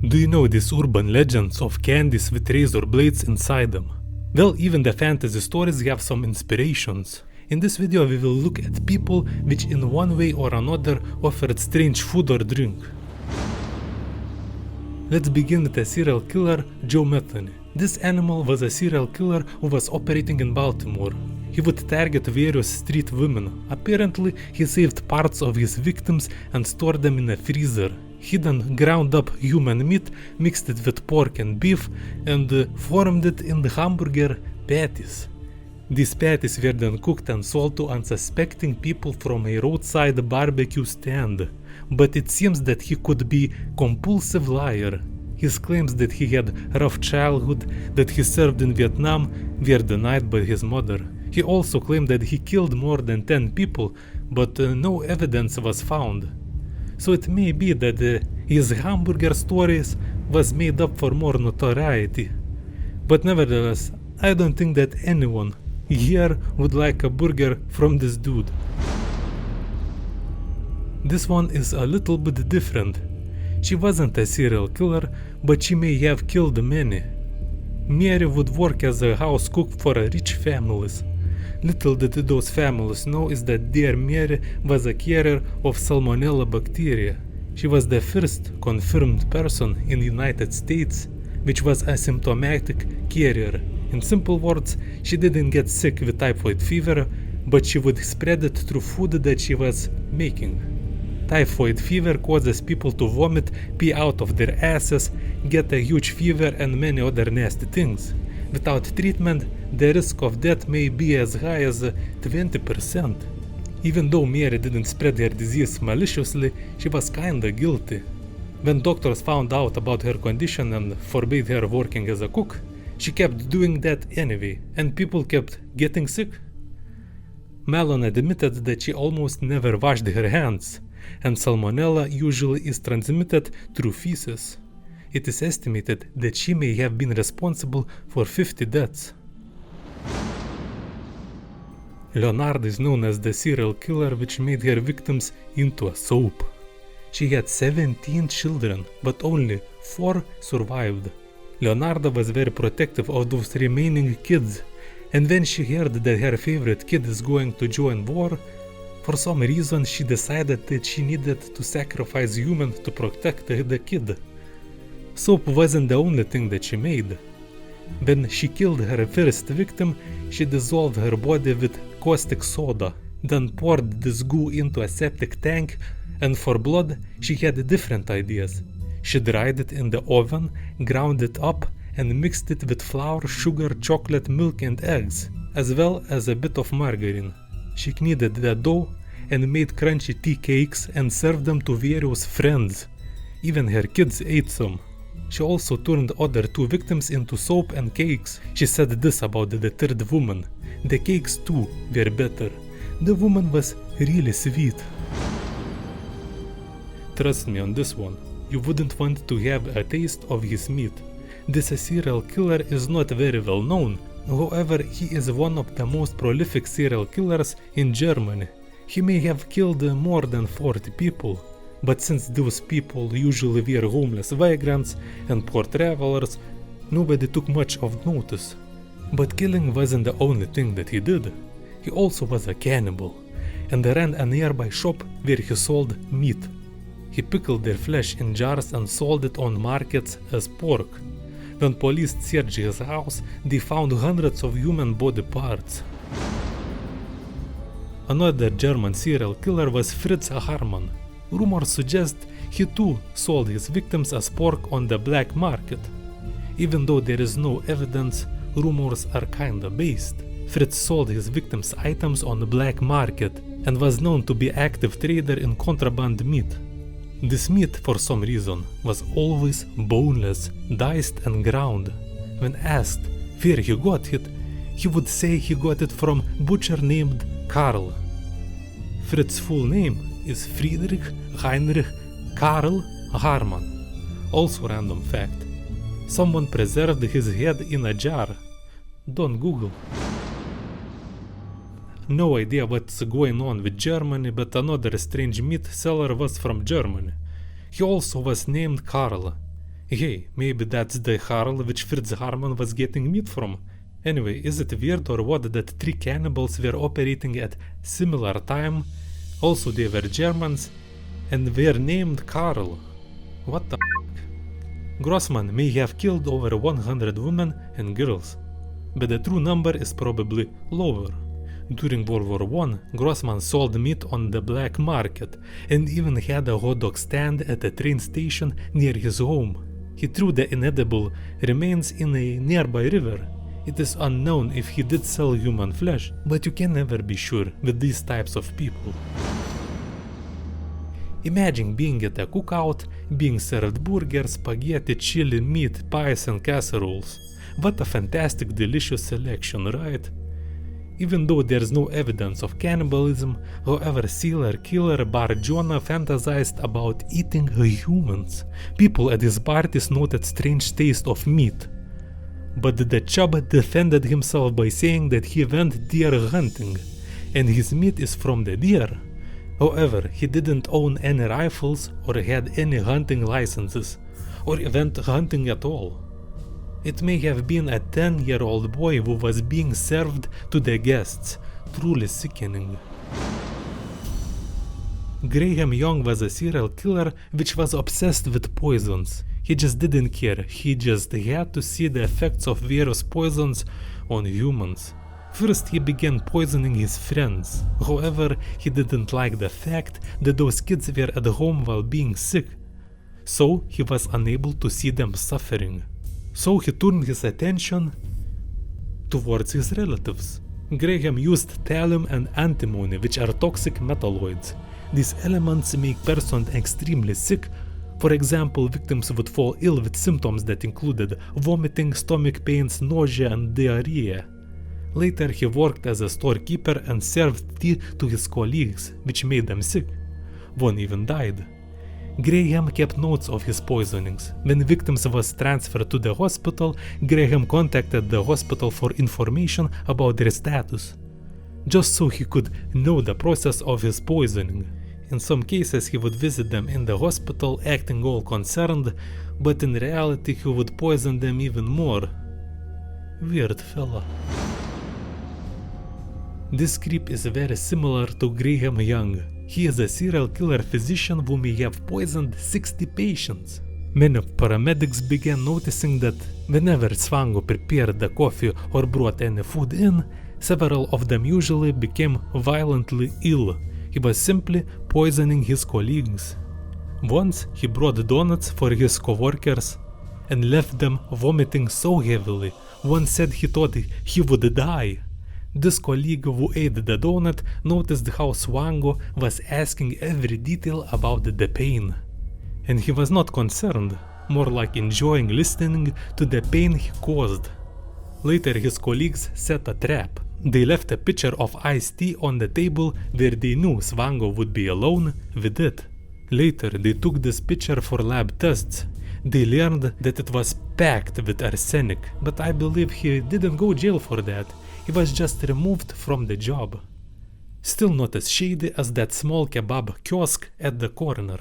Do you know these urban legends of candies with razor blades inside them? Well, even the fantasy stories have some inspirations. In this video we will look at people which in one way or another offered strange food or drink. Let's begin with a serial killer, Joe Metheny. This animal was a serial killer who was operating in Baltimore. He would target various street women. Apparently, he saved parts of his victims and stored them in a freezer. He then ground up human meat, mixed it with pork and beef, and formed it in the hamburger patties. These patties were then cooked and sold to unsuspecting people from a roadside barbecue stand. But it seems that he could be compulsive liar. His claims that he had a rough childhood, that he served in Vietnam, were denied by his mother. He also claimed that he killed more than 10 people, but no evidence was found. So it may be that his hamburger stories was made up for more notoriety. But nevertheless, I don't think that anyone here would like a burger from this dude. This one is a little bit different. She wasn't a serial killer, but she may have killed many. Mary would work as a house cook for rich families. Little did those families know is that dear Mary was a carrier of Salmonella bacteria. She was the first confirmed person in the United States which was a symptomatic carrier. In simple words, she didn't get sick with typhoid fever, but she would spread it through food that she was making. Typhoid fever causes people to vomit, pee out of their asses, get a huge fever and many other nasty things. Without treatment, the risk of death may be as high as 20%. Even though Mary didn't spread her disease maliciously, she was kinda guilty. When doctors found out about her condition and forbade her working as a cook, she kept doing that anyway, and people kept getting sick. Mallon admitted that she almost never washed her hands, and Salmonella usually is transmitted through feces. It is estimated that she may have been responsible for 50 deaths. Leonarda is known as the serial killer which made her victims into a soap. She had 17 children, but only 4 survived. Leonarda was very protective of those remaining kids, and when she heard that her favorite kid is going to join war, for some reason she decided that she needed to sacrifice human to protect the kid. Soap wasn't the only thing that she made. When she killed her first victim, she dissolved her body with caustic soda, then poured this goo into a septic tank, and for blood she had different ideas. She dried it in the oven, ground it up, and mixed it with flour, sugar, chocolate, milk and eggs, as well as a bit of margarine. She kneaded the dough and made crunchy tea cakes and served them to various friends. Even her kids ate some. She also turned other 2 victims into soap and cakes. She said this about the third woman: the cakes too were better. The woman was really sweet. Trust me on this one, you wouldn't want to have a taste of his meat. This serial killer is not very well known, however he is one of the most prolific serial killers in Germany. He may have killed more than 40 people. But since those people usually were homeless vagrants and poor travelers, nobody took much of notice. But killing wasn't the only thing that he did. He also was a cannibal, and ran a nearby shop where he sold meat. He pickled their flesh in jars and sold it on markets as pork. When police searched his house, they found hundreds of human body parts. Another German serial killer was Fritz Haarmann. Rumors suggest he too sold his victims as pork on the black market. Even though there is no evidence, rumors are kinda based. Fritz sold his victims' items on the black market and was known to be active trader in contraband meat. This meat, for some reason, was always boneless, diced and ground. When asked where he got it, he would say he got it from a butcher named Karl. Fritz's full name is Friedrich Heinrich Karl Haarmann. Also random fact. Someone preserved his head in a jar. Don't Google. No idea what's going on with Germany, but another strange meat seller was from Germany. He also was named Karl. Hey, maybe that's the Karl which Fritz Haarmann was getting meat from. Anyway, is it weird or what that 3 cannibals were operating at similar time? Also, they were Germans and were named Karl. What the f***? Großmann may have killed over 100 women and girls, but the true number is probably lower. During World War I, Großmann sold meat on the black market and even had a hot dog stand at a train station near his home. He threw the inedible remains in a nearby river. It is unknown if he did sell human flesh, but you can never be sure with these types of people. Imagine being at a cookout, being served burgers, spaghetti, chili, meat, pies and casseroles. What a fantastic, delicious selection, right? Even though there's no evidence of cannibalism, however, serial killer Bar-Jonah fantasized about eating humans. People at his parties noted strange taste of meat. But the chub defended himself by saying that he went deer hunting, and his meat is from the deer. However, he didn't own any rifles or had any hunting licenses, or went hunting at all. It may have been a 10-year-old boy who was being served to the guests, truly sickening. Graham Young was a serial killer which was obsessed with poisons. He just didn't care, he just had to see the effects of various poisons on humans. First he began poisoning his friends, however he didn't like the fact that those kids were at home while being sick, so he was unable to see them suffering. So he turned his attention towards his relatives. Graham used thallium and antimony, which are toxic metalloids. These elements make persons extremely sick. For example, victims would fall ill with symptoms that included vomiting, stomach pains, nausea and diarrhea. Later he worked as a storekeeper and served tea to his colleagues, which made them sick. One even died. Graham kept notes of his poisonings. When victims was transferred to the hospital, Graham contacted the hospital for information about their status, just so he could know the process of his poisoning. In some cases he would visit them in the hospital acting all concerned, but in reality he would poison them even more. Weird fella. This creep is very similar to Graham Young. He is a serial killer physician who may have poisoned 60 patients. Many paramedics began noticing that whenever Swango prepared the coffee or brought any food in, several of them usually became violently ill. He was simply poisoning his colleagues. Once he brought donuts for his co-workers and left them vomiting so heavily, one said he thought he would die. This colleague who ate the donut noticed how Swango was asking every detail about the pain. And he was not concerned, more like enjoying listening to the pain he caused. Later his colleagues set a trap. They left a pitcher of iced tea on the table where they knew Swango would be alone with it. Later they took this pitcher for lab tests. They learned that it was packed with arsenic, but I believe he didn't go to jail for that. He was just removed from the job. Still not as shady as that small kebab kiosk at the corner.